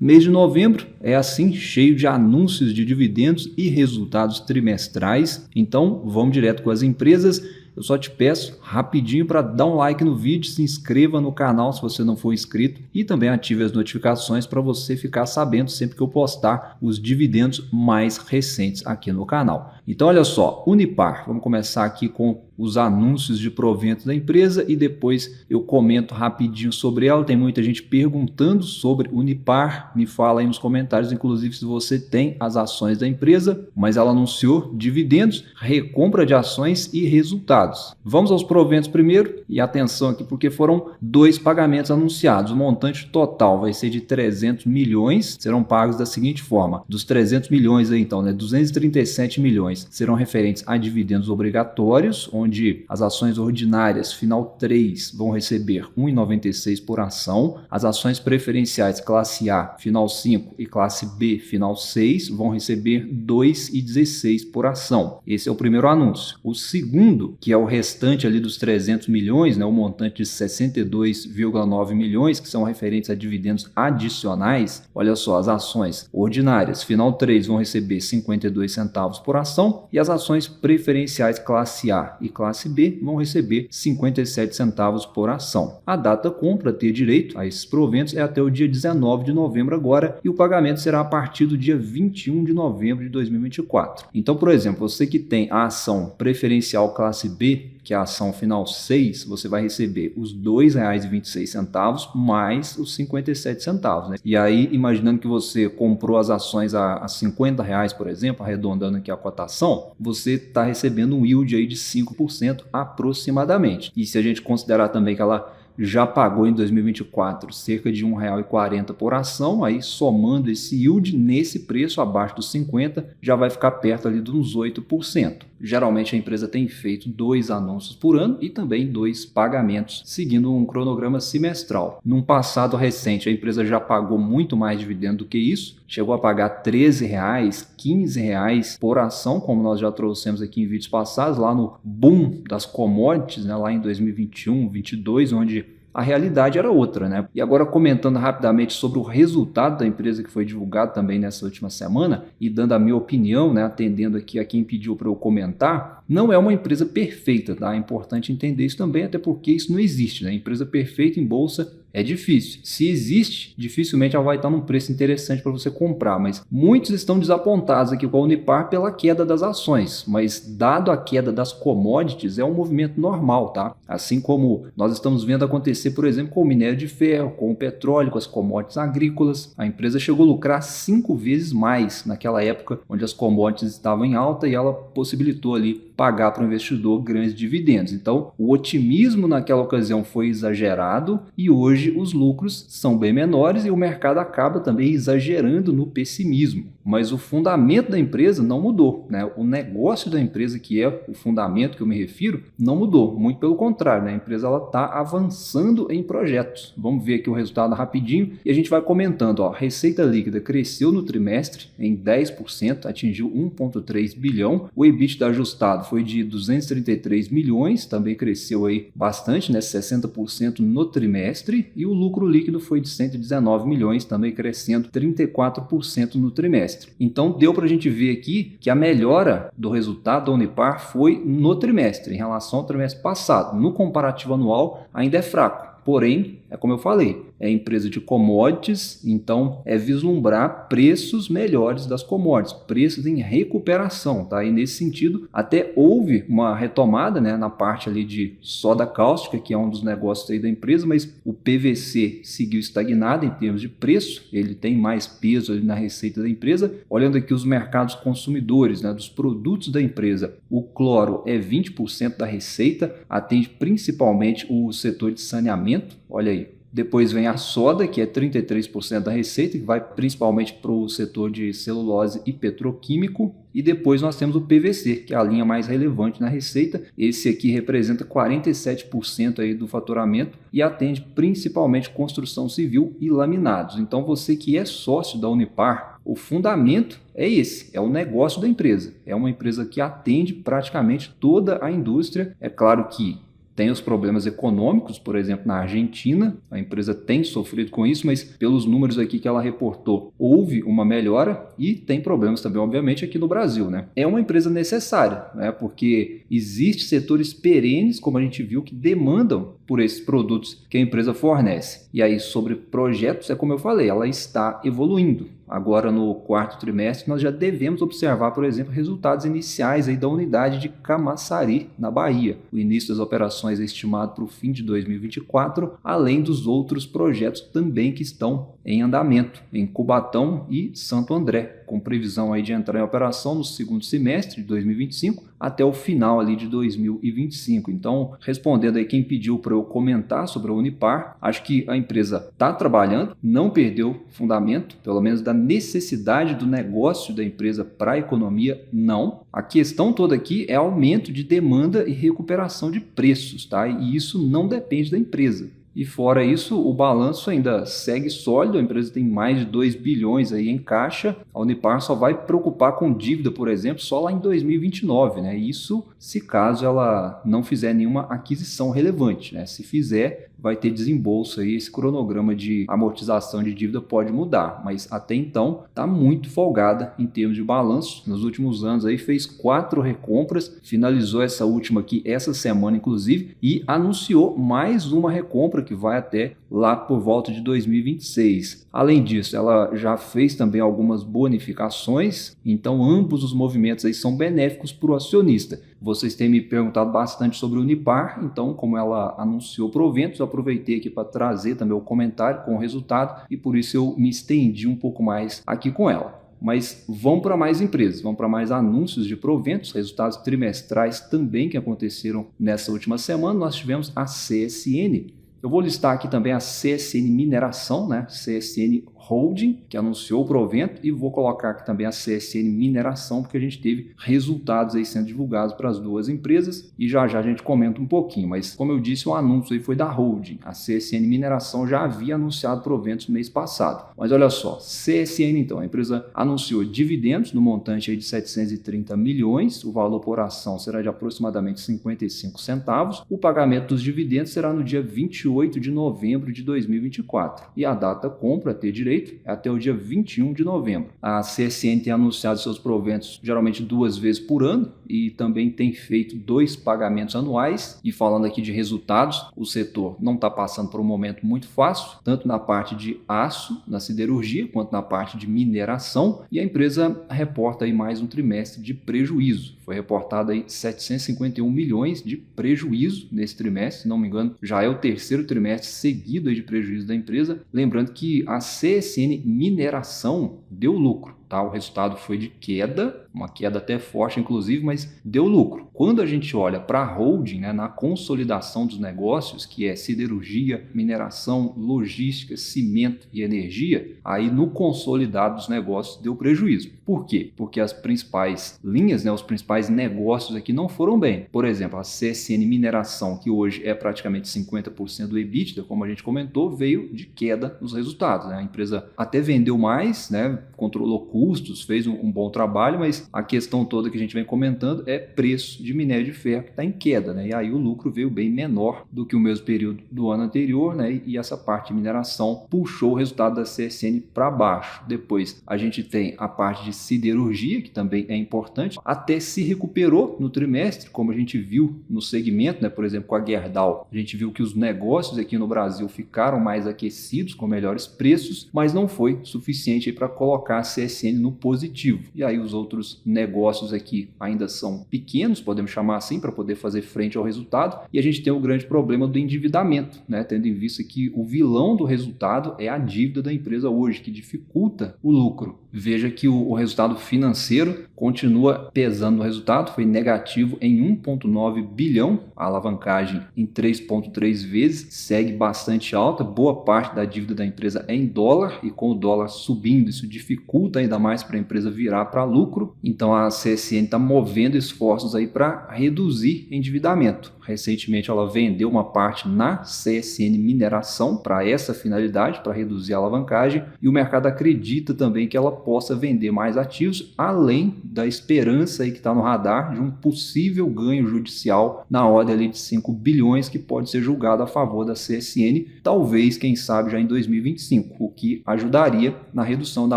Mês de novembro é assim, cheio de anúncios de dividendos e resultados trimestrais. Então, vamos direto com as empresas. Eu só te peço rapidinho para dar um like no vídeo, se inscreva no canal se você não for inscrito e também ative as notificações para você ficar sabendo sempre que eu postar os dividendos mais recentes aqui no canal. Então olha só, Unipar, vamos começar aqui com os anúncios de provento da empresa e depois eu comento rapidinho sobre ela. Tem muita gente perguntando sobre Unipar, me fala aí nos comentários, inclusive se você tem as ações da empresa, mas ela anunciou dividendos, recompra de ações e resultados. Vamos aos proventos primeiro e atenção aqui porque foram 2 pagamentos anunciados. O montante total vai ser de 300 milhões, serão pagos da seguinte forma: dos 300 milhões aí então, 237 milhões serão referentes a dividendos obrigatórios, onde as ações ordinárias final 3 vão receber R$ 1,96 por ação, as ações preferenciais classe A final 5 e classe B final 6 vão receber R$ 2,16 por ação. Esse é o primeiro anúncio. O segundo, que é o restante ali dos 300 milhões, o montante de 62,9 milhões, que são referentes a dividendos adicionais, olha só, as ações ordinárias final 3 vão receber 52 centavos por ação e as ações preferenciais classe A e classe B vão receber 57 centavos por ação. A data para ter direito a esses proventos é até o dia 19 de novembro agora e o pagamento será a partir do dia 21 de novembro de 2024. Então, por exemplo, você que tem a ação preferencial classe B, que é a ação final 6, você vai receber os R$ 2,26 mais os 57 centavos. E aí, imaginando que você comprou as ações a R$ 50, por exemplo, arredondando aqui a cotação, você está recebendo um yield aí de 5% aproximadamente. E se a gente considerar também que ela já pagou em 2024 cerca de R$ 1,40 por ação, aí somando esse yield nesse preço abaixo dos 50, já vai ficar perto ali dos 8%. Geralmente a empresa tem feito 2 anúncios por ano e também 2 pagamentos, seguindo um cronograma semestral. Num passado recente, a empresa já pagou muito mais dividendo do que isso, chegou a pagar R$ 13, R$ 15 por ação, como nós já trouxemos aqui em vídeos passados, lá no boom das commodities, lá em 2021, 2022, onde a realidade era outra, E agora comentando rapidamente sobre o resultado da empresa que foi divulgado também nessa última semana e dando a minha opinião, atendendo aqui a quem pediu para eu comentar, não é uma empresa perfeita, tá? É importante entender isso também, até porque isso não existe, Empresa perfeita em bolsa é difícil. Se existe, dificilmente ela vai estar num preço interessante para você comprar, mas muitos estão desapontados aqui com a Unipar pela queda das ações, mas dado a queda das commodities, é um movimento normal, tá? Assim como nós estamos vendo acontecer, por exemplo, com o minério de ferro, com o petróleo, com as commodities agrícolas. A empresa chegou a lucrar 5 vezes mais naquela época onde as commodities estavam em alta e ela possibilitou ali pagar para o investidor grandes dividendos. Então, o otimismo naquela ocasião foi exagerado e hoje os lucros são bem menores e o mercado acaba também exagerando no pessimismo. Mas o fundamento da empresa não mudou, O negócio da empresa, que é o fundamento que eu me refiro, não mudou. Muito pelo contrário, A empresa está avançando em projetos. Vamos ver aqui o resultado rapidinho e a gente vai comentando. A receita líquida cresceu no trimestre em 10%, atingiu 1,3 bilhão. O EBITDA ajustado foi de 233 milhões, também cresceu aí bastante, 60% no trimestre. E o lucro líquido foi de 119 milhões, também crescendo 34% no trimestre. Então deu para a gente ver aqui que a melhora do resultado da Unipar foi no trimestre, em relação ao trimestre passado. No comparativo anual ainda é fraco. Porém, é como eu falei, é empresa de commodities, então é vislumbrar preços melhores das commodities, preços em recuperação, tá? E nesse sentido, até houve uma retomada, na parte ali de soda cáustica, que é um dos negócios aí da empresa, mas o PVC seguiu estagnado em termos de preço, ele tem mais peso ali na receita da empresa. Olhando aqui os mercados consumidores, dos produtos da empresa, o cloro é 20% da receita, atende principalmente o setor de saneamento. Olha aí. Depois vem a soda, que é 33% da receita, que vai principalmente para o setor de celulose e petroquímico. E depois nós temos o PVC, que é a linha mais relevante na receita. Esse aqui representa 47% aí do faturamento e atende principalmente construção civil e laminados. Então você que é sócio da Unipar, o fundamento é esse, é o negócio da empresa. É uma empresa que atende praticamente toda a indústria. É claro que tem os problemas econômicos, por exemplo, na Argentina, a empresa tem sofrido com isso, mas pelos números aqui que ela reportou, houve uma melhora e tem problemas também, obviamente, aqui no Brasil, né? É uma empresa necessária, né? Porque existem setores perenes, como a gente viu, que demandam por esses produtos que a empresa fornece. E aí, sobre projetos, é como eu falei, ela está evoluindo. Agora, no quarto trimestre, nós já devemos observar, por exemplo, resultados iniciais aí da unidade de Camaçari, na Bahia. O início das operações é estimado para o fim de 2024, além dos outros projetos também que estão em andamento, em Cubatão e Santo André, com previsão aí de entrar em operação no segundo semestre de 2025 até o final ali de 2025. Então, respondendo aí quem pediu para eu comentar sobre a Unipar, acho que a empresa está trabalhando, não perdeu fundamento, pelo menos da necessidade do negócio da empresa para a economia, não. A questão toda aqui é aumento de demanda e recuperação de preços, tá? E isso não depende da empresa. E fora isso, o balanço ainda segue sólido, a empresa tem mais de 2 bilhões aí em caixa, a Unipar só vai preocupar com dívida, por exemplo, só lá em 2029, né? Isso se caso ela não fizer nenhuma aquisição relevante, né? Se fizer, vai ter desembolso aí, esse cronograma de amortização de dívida pode mudar, mas até então está muito folgada em termos de balanço. Nos últimos anos aí fez 4 recompras, finalizou essa última aqui essa semana inclusive e anunciou mais uma recompra que vai até lá por volta de 2026. Além disso, ela já fez também algumas bonificações, então ambos os movimentos aí são benéficos para o acionista. Vocês têm me perguntado bastante sobre o Unipar, então como ela anunciou proventos, eu aproveitei aqui para trazer também o comentário com o resultado e por isso eu me estendi um pouco mais aqui com ela. Mas vamos para mais empresas, vamos para mais anúncios de proventos, resultados trimestrais também que aconteceram nessa última semana. Nós tivemos a CSN. Eu vou listar aqui também a CSN Mineração, né? CSN Holding, que anunciou o provento, e vou colocar aqui também a CSN Mineração, porque a gente teve resultados aí sendo divulgados para as duas empresas e já a gente comenta um pouquinho, mas como eu disse, o anúncio aí foi da Holding. A CSN Mineração já havia anunciado proventos no mês passado. Mas olha só, CSN então, a empresa anunciou dividendos no montante aí de 730 milhões, o valor por ação será de aproximadamente 55 centavos, o pagamento dos dividendos será no dia 28 de novembro de 2024 e a data compra a ter direito é até o dia 21 de novembro. A CSN tem anunciado seus proventos geralmente 2 vezes por ano e também tem feito 2 pagamentos anuais. E falando aqui de resultados, o setor não está passando por um momento muito fácil, tanto na parte de aço, na siderurgia, quanto na parte de mineração, e a empresa reporta aí mais um trimestre de prejuízo. Foi reportado aí 751 milhões de prejuízo nesse trimestre, se não me engano, já é o terceiro trimestre seguido aí de prejuízo da empresa. Lembrando que a CSN Mineração deu lucro, tá? O resultado foi de queda, uma queda até forte inclusive, mas deu lucro. Quando a gente olha para a holding, né, na consolidação dos negócios, que é siderurgia, mineração, logística, cimento e energia, aí no consolidado dos negócios deu prejuízo. Por quê? Porque as principais linhas, né, os principais negócios aqui não foram bem. Por exemplo, a CSN Mineração, que hoje é praticamente 50% do EBITDA, como a gente comentou, veio de queda nos resultados, né? A empresa até vendeu mais, né, controlou custos, fez um bom trabalho, mas a questão toda que a gente vem comentando é preço de minério de ferro que está em queda, né? E aí o lucro veio bem menor do que o mesmo período do ano anterior, né? E essa parte de mineração puxou o resultado da CSN para baixo. Depois a gente tem a parte de siderurgia, que também é importante, até se recuperou no trimestre, como a gente viu no segmento, né? Por exemplo, com a Gerdau, a gente viu que os negócios aqui no Brasil ficaram mais aquecidos, com melhores preços, mas não foi suficiente para colocar a CSN no positivo. E aí os outros negócios aqui ainda são pequenos, podemos chamar assim, para poder fazer frente ao resultado, e a gente tem o grande problema do endividamento, né? Tendo em vista que o vilão do resultado é a dívida da empresa hoje, que dificulta o lucro. Veja que o resultado financeiro continua pesando no resultado, foi negativo em 1,9 bilhão, a alavancagem em 3,3 vezes, segue bastante alta, boa parte da dívida da empresa é em dólar, e com o dólar subindo, isso dificulta ainda mais para a empresa virar para lucro. Então a CSN está movendo esforços aí para reduzir endividamento. Recentemente ela vendeu uma parte na CSN Mineração para essa finalidade, para reduzir a alavancagem, e o mercado acredita também que ela possa vender mais ativos, além da esperança aí que está no radar de um possível ganho judicial na ordem ali de 5 bilhões que pode ser julgado a favor da CSN, talvez, quem sabe, já em 2025, o que ajudaria na redução da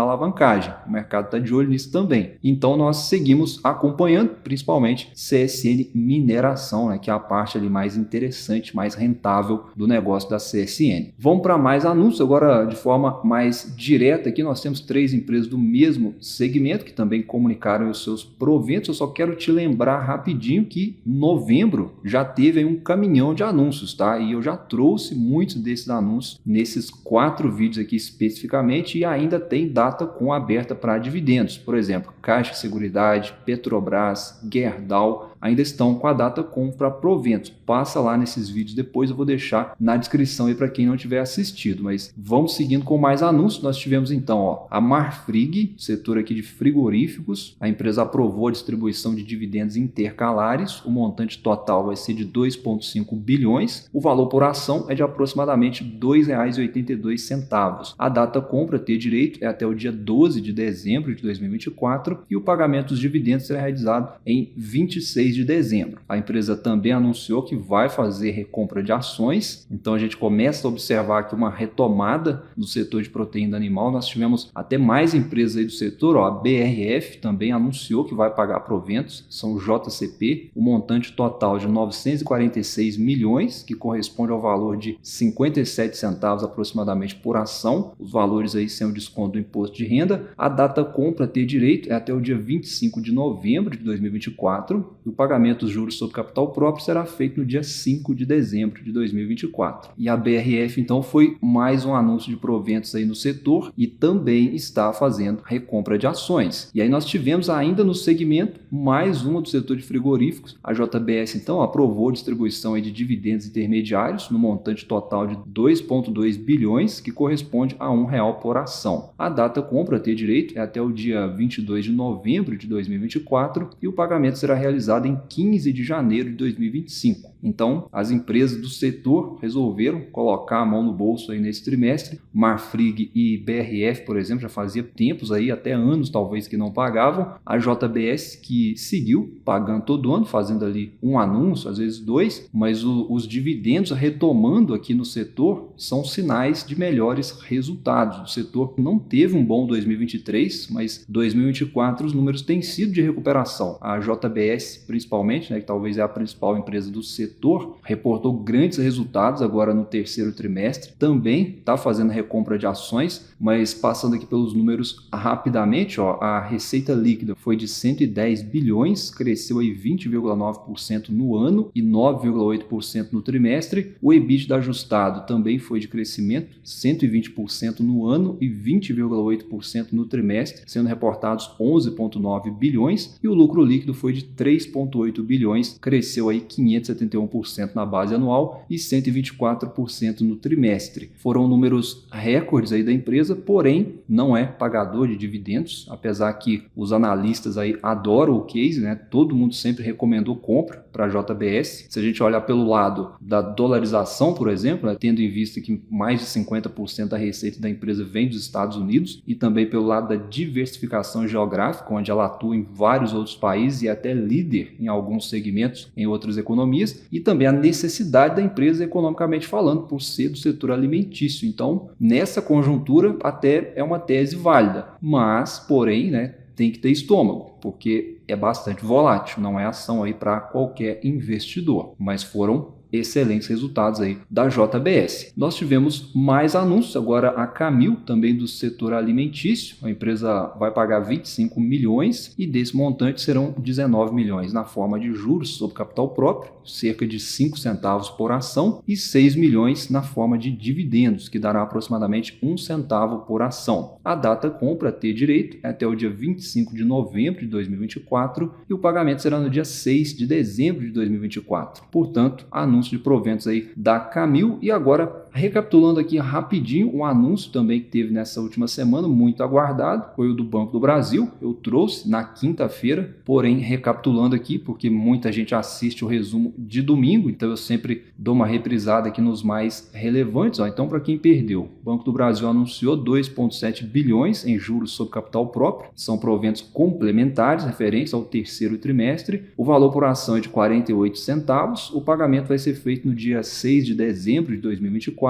alavancagem. O mercado está de olho nisso também. Então nós seguimos acompanhando, principalmente CSN Mineração, né, que é a parte ali mais interessante, mais rentável do negócio da CSN. Vamos para mais anúncios, agora de forma mais direta aqui, nós temos 3 empresas do mesmo segmento que também comunicaram os seus proventos. Eu só quero te lembrar rapidinho que novembro já teve aí um caminhão de anúncios, tá? E eu já trouxe muitos desses anúncios nesses 4 vídeos aqui especificamente, e ainda tem data com aberta para dividendos. Por exemplo, Caixa Seguridade, Petrobras, Gerdau ainda estão com a data com para proventos. Passa lá nesses vídeos depois, eu vou deixar na descrição aí para quem não tiver assistido. Mas vamos seguindo com mais anúncios. Nós tivemos então a Marfrig, setor aqui de frigoríficos. A empresa aprovou a distribuição de dividendos intercalares. O montante total vai ser de 2,5 bilhões. O valor por ação é de aproximadamente R$ 2,82. A data compra ter direito é até o dia 12 de dezembro de 2024 e o pagamento dos dividendos será realizado em 26 de dezembro. A empresa também anunciou que vai fazer recompra de ações, então a gente começa a observar aqui uma retomada do setor de proteína animal. Nós tivemos até mais empresas aí do setor, a BRF também anunciou que vai pagar proventos, são JCP, o montante total de 946 milhões, que corresponde ao valor de 57 centavos aproximadamente por ação, os valores aí sem o desconto do imposto de renda. A data compra ter direito é até o dia 25 de novembro de 2024 e o pagamento dos juros sobre capital próprio será feito no dia 5 de dezembro de 2024. E a BRF então foi mais um anúncio de proventos aí no setor e também está fazendo recompra de ações. E aí nós tivemos ainda no segmento mais uma do setor de frigoríficos. A JBS então aprovou a distribuição aí de dividendos intermediários no montante total de 2,2 bilhões, que corresponde a R$ 1 por ação. A data compra ter direito é até o dia 22 de novembro de 2024 e o pagamento será realizado em 15 de janeiro de 2025. Então, as empresas do setor resolveram colocar a mão no bolso aí nesse trimestre. Marfrig e BRF, por exemplo, já fazia tempos aí, até anos talvez, que não pagavam. A JBS que seguiu pagando todo ano, fazendo ali um anúncio, às vezes 2, mas os dividendos retomando aqui no setor são sinais de melhores resultados. O setor não teve um bom 2023, mas 2024 os números têm sido de recuperação. A JBS, principalmente, né, que talvez é a principal empresa do setor, reportou grandes resultados agora no terceiro trimestre. Também está fazendo recompra de ações, mas passando aqui pelos números rapidamente, a receita líquida foi de 110 bilhões, cresceu aí 20,9% no ano e 9,8% no trimestre. O EBITDA ajustado também foi de crescimento, 120% no ano e 20,8% no trimestre, sendo reportados 11,9 bilhões, e o lucro líquido foi de 3,8 bilhões, cresceu aí 571% na base anual e 124% no trimestre. Foram números recordes aí da empresa, porém não é pagador de dividendos, apesar que os analistas aí adoram o case, né? Todo mundo sempre recomendou compra para a JBS. Se a gente olhar pelo lado da dolarização, por exemplo, né, tendo em vista que mais de 50% da receita da empresa vem dos Estados Unidos, e também pelo lado da diversificação geográfica, onde ela atua em vários outros países e é até líder em alguns segmentos em outras economias, e também a necessidade da empresa economicamente falando, por ser do setor alimentício. Então, nessa conjuntura, até é uma tese válida, mas, porém, né, tem que ter estômago, porque é bastante volátil, não é ação aí para qualquer investidor, mas foram excelentes resultados aí da JBS. Nós tivemos mais anúncios, agora a Camil, também do setor alimentício. A empresa vai pagar 25 milhões e desse montante serão 19 milhões na forma de juros sobre capital próprio, cerca de 5 centavos por ação, e 6 milhões na forma de dividendos, que dará aproximadamente 1 centavo por ação. A data compra ter direito é até o dia 25 de novembro de 2024 e o pagamento será no dia 6 de dezembro de 2024. Portanto, anúncio de proventos aí da Camil. E agora, Recapitulando aqui rapidinho, um anúncio também que teve nessa última semana, muito aguardado, foi o do Banco do Brasil. Eu trouxe na quinta-feira, porém recapitulando aqui, porque muita gente assiste o resumo de domingo, então eu sempre dou uma reprisada aqui nos mais relevantes. Então, para quem perdeu, o Banco do Brasil anunciou 2,7 bilhões em juros sobre capital próprio, são proventos complementares referentes ao terceiro trimestre. O valor por ação é de 48 centavos, o pagamento vai ser feito no dia 6 de dezembro de 2024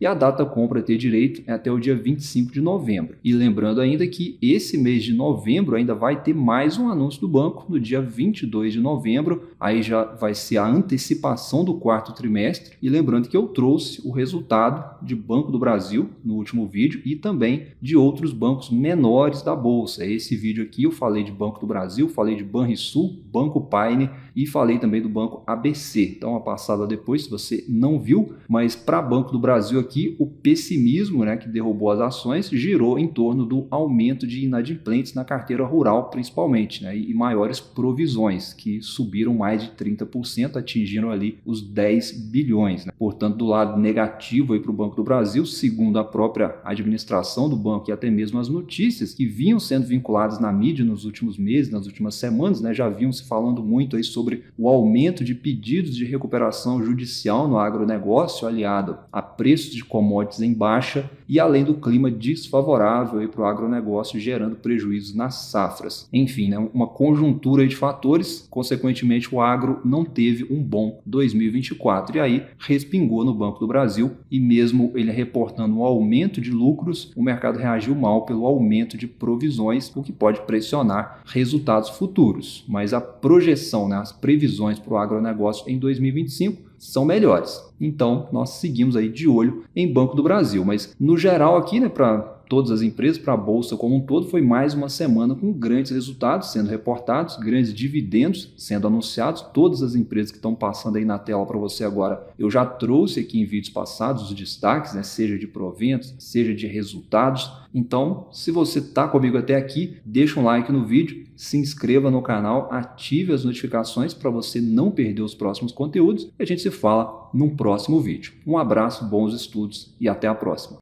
e a data compra ter direito é até o dia 25 de novembro. E lembrando ainda que esse mês de novembro ainda vai ter mais um anúncio do banco no dia 22 de novembro, aí já vai ser a antecipação do quarto trimestre. E lembrando que eu trouxe o resultado de Banco do Brasil no último vídeo e também de outros bancos menores da bolsa. Esse vídeo aqui eu falei de Banco do Brasil, falei de Banrisul, Banco Paine e falei também do Banco ABC. Então, uma passada depois, se você não viu, mas para Banco do Brasil aqui, o pessimismo, que derrubou as ações, girou em torno do aumento de inadimplentes na carteira rural, principalmente, e maiores provisões, que subiram mais de 30%, atingiram ali os 10 bilhões. Portanto, do lado negativo para o Banco do Brasil, segundo a própria administração do banco e até mesmo as notícias que vinham sendo vinculadas na mídia nos últimos meses, nas últimas semanas, já vinham se falando muito aí sobre o aumento de pedidos de recuperação judicial no agronegócio, aliado a preços de commodities em baixa e além do clima desfavorável para o agronegócio, gerando prejuízos nas safras. Enfim, uma conjuntura de fatores, consequentemente o agro não teve um bom 2024 e aí respingou no Banco do Brasil e mesmo ele reportando um aumento de lucros, o mercado reagiu mal pelo aumento de provisões, o que pode pressionar resultados futuros. Mas a projeção, as previsões para o agronegócio em 2025 são melhores. Então, nós seguimos aí de olho em Banco do Brasil. Mas, no geral aqui, para todas as empresas, para a Bolsa como um todo, foi mais uma semana com grandes resultados sendo reportados, grandes dividendos sendo anunciados. Todas as empresas que estão passando aí na tela para você agora, eu já trouxe aqui em vídeos passados os destaques, seja de proventos, seja de resultados. Então, se você está comigo até aqui, deixa um like no vídeo, se inscreva no canal, ative as notificações para você não perder os próximos conteúdos e a gente se fala num próximo vídeo. Um abraço, bons estudos e até a próxima.